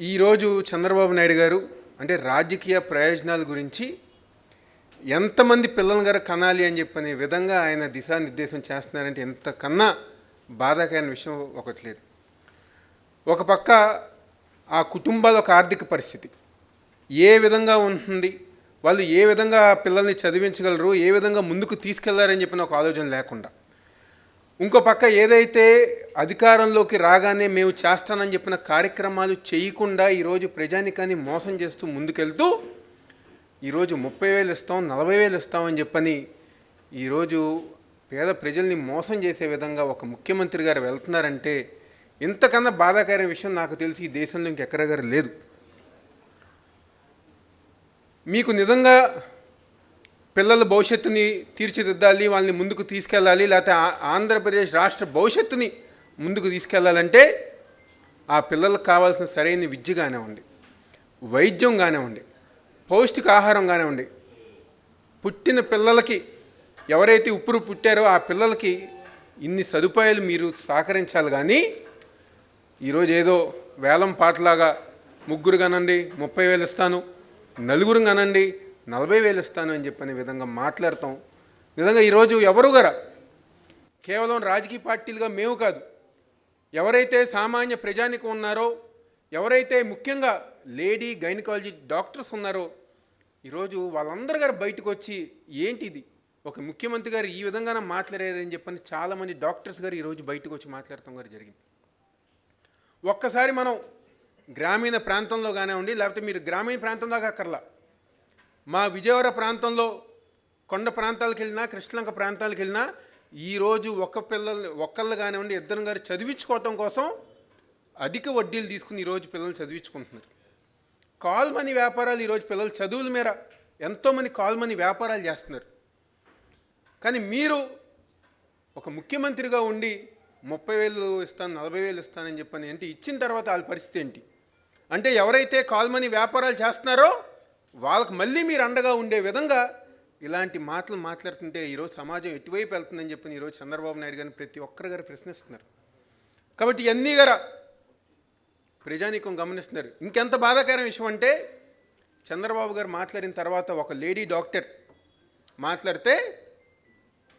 ఈరోజు చంద్రబాబు నాయుడు గారు అంటే రాజకీయ ప్రయోజనాల గురించి ఎంతమంది పిల్లల గారు కనాలి అని చెప్పనే విధంగా ఆయన దిశానిర్దేశం చేస్తున్నారంటే ఎంతకన్నా బాధాకరమైన విషయం ఒకటి లేదు. ఒక పక్క ఆ కుటుంబాల ఒక ఆర్థిక పరిస్థితి ఏ విధంగా ఉంటుంది, వాళ్ళు ఏ విధంగా పిల్లల్ని చదివించగలరు, ఏ విధంగా ముందుకు తీసుకెళ్లారని చెప్పిన ఒక ఆలోచన లేకుండా, ఇంకో పక్క ఏదైతే అధికారంలోకి రాగానే మేము చేస్తానని చెప్పిన కార్యక్రమాలు చేయకుండా ఈరోజు ప్రజానికాన్ని మోసం చేస్తూ ముందుకెళ్తూ ఈరోజు 30,000 ఇస్తాం, 40,000 ఇస్తామని చెప్పని ఈరోజు పేద ప్రజల్ని మోసం చేసే విధంగా ఒక ముఖ్యమంత్రి గారు వెళ్తున్నారంటే ఇంతకన్నా బాధాకరమైన విషయం నాకు తెలిసి ఈ దేశంలో ఇంకెక్కడగారు లేదు. మీకు నిజంగా పిల్లల భవిష్యత్తుని తీర్చిదిద్దాలి, వాళ్ళని ముందుకు తీసుకెళ్ళాలి, లేకపోతే ఆంధ్రప్రదేశ్ రాష్ట్ర భవిష్యత్తుని ముందుకు తీసుకెళ్ళాలంటే ఆ పిల్లలకు కావాల్సిన సరైన విద్య కానివ్వండి, వైద్యం కానివ్వండి, పౌష్టికాహారం కానివ్వండి, పుట్టిన పిల్లలకి ఎవరైతే ఇప్పుడు పుట్టారో ఆ పిల్లలకి ఇన్ని సదుపాయాలు మీరు సహకరించాలి. కానీ ఈరోజు ఏదో వేలం పాటలాగా ముగ్గురు కానండి 30,000 ఇస్తాను, నలుగురు కానండి 40,000 ఇస్తాను అని చెప్పనే విధంగా మాట్లాడతాం. నిజంగా ఈరోజు ఎవరు గారా కేవలం రాజకీయ పార్టీలుగా మేము కాదు, ఎవరైతే సామాన్య ప్రజానికం ఉన్నారో, ఎవరైతే ముఖ్యంగా లేడీ గైనకాలజీ డాక్టర్స్ ఉన్నారో ఈరోజు వాళ్ళందరూ గారు బయటకు వచ్చి ఏంటిది ఒక ముఖ్యమంత్రి గారు ఈ విధంగా మాట్లాడారని చెప్పని చాలామంది డాక్టర్స్ గారు ఈరోజు బయటకు వచ్చి మాట్లాడటం గారు జరిగింది. ఒక్కసారి మనం గ్రామీణ ప్రాంతంలో కానివ్వండి, లేకపోతే మీరు గ్రామీణ ప్రాంతం దాకా అక్కర్లా, మా విజయవాడ ప్రాంతంలో కొండ ప్రాంతాలకు వెళ్ళినా, కృష్ణలంక ప్రాంతాలకు వెళ్ళినా ఈరోజు ఒక్కళ్ళు కానివ్వండి, ఇద్దరు గారు చదివించుకోవటం కోసం అధిక వడ్డీలు తీసుకుని ఈరోజు పిల్లలు చదివించుకుంటున్నారు. కాల్ మనీ వ్యాపారాలు ఈరోజు పిల్లల చదువుల మేర ఎంతోమంది కాల్ మనీ వ్యాపారాలు చేస్తున్నారు. కానీ మీరు ఒక ముఖ్యమంత్రిగా ఉండి 30,000 ఇస్తాను, 40,000 ఇస్తానని చెప్పని అంటే ఇచ్చిన తర్వాత వాళ్ళ పరిస్థితి ఏంటి అంటే, ఎవరైతే కాల్ మనీ వ్యాపారాలు చేస్తున్నారో వాళ్ళకి మళ్ళీ మీరు అండగా ఉండే విధంగా ఇలాంటి మాటలు మాట్లాడుతుంటే ఈరోజు సమాజం ఎటువైపు వెళ్తుందని చెప్పి ఈరోజు చంద్రబాబు నాయుడు గారిని ప్రతి ఒక్కరు గారు ప్రశ్నిస్తున్నారు. కాబట్టి ఇవన్నీ గారా ప్రజానీకం గమనిస్తున్నారు. ఇంకెంత బాధాకరమైన విషయం అంటే, చంద్రబాబు గారు మాట్లాడిన తర్వాత ఒక లేడీ డాక్టర్ మాట్లాడితే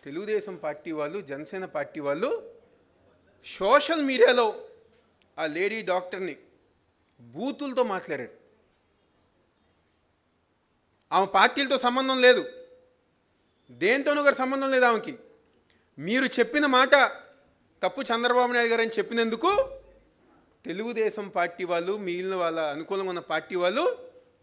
తెలుగుదేశం పార్టీ వాళ్ళు, జనసేన పార్టీ వాళ్ళు సోషల్ మీడియాలో ఆ లేడీ డాక్టర్ని బూతులతో మాట్లాడారు. ఆమె పార్టీలతో సంబంధం లేదు, దేంతోనూ గారు సంబంధం లేదు ఆమెకి. మీరు చెప్పిన మాట తప్పు చంద్రబాబు నాయుడు గారు అని చెప్పినందుకు తెలుగుదేశం పార్టీ వాళ్ళు, మిగిలిన వాళ్ళ అనుకూలంగా ఉన్న పార్టీ వాళ్ళు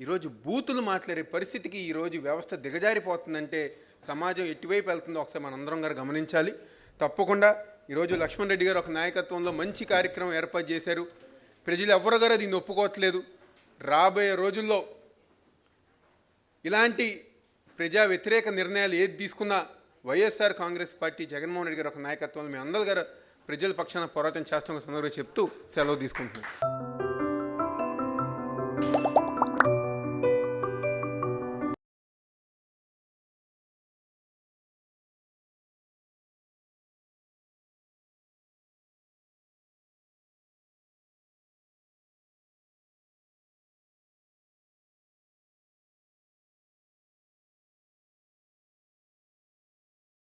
ఈరోజు బూతులు మాట్లాడే పరిస్థితికి ఈరోజు వ్యవస్థ దిగజారిపోతుందంటే సమాజం ఎటువైపు వెళ్తుందో ఒకసారి మనందరం గారు గమనించాలి. తప్పకుండా ఈరోజు లక్ష్మణ్ రెడ్డి గారు ఒక నాయకత్వంలో మంచి కార్యక్రమం ఏర్పాటు చేశారు. ప్రజలు ఎవరు గారు దీన్ని ఒప్పుకోవట్లేదు. రాబోయే రోజుల్లో ఇలాంటి ప్రజా వ్యతిరేక నిర్ణయాలు ఏది తీసుకున్నా వైఎస్ఆర్ కాంగ్రెస్ పార్టీ జగన్మోహన్ రెడ్డి గారు ఒక నాయకత్వంలో మీ అందరూ గారు ప్రజల పక్షాన పోరాటం చేస్తున్న సందర్భంగా చెప్తూ సెలవు తీసుకుంటున్నాను.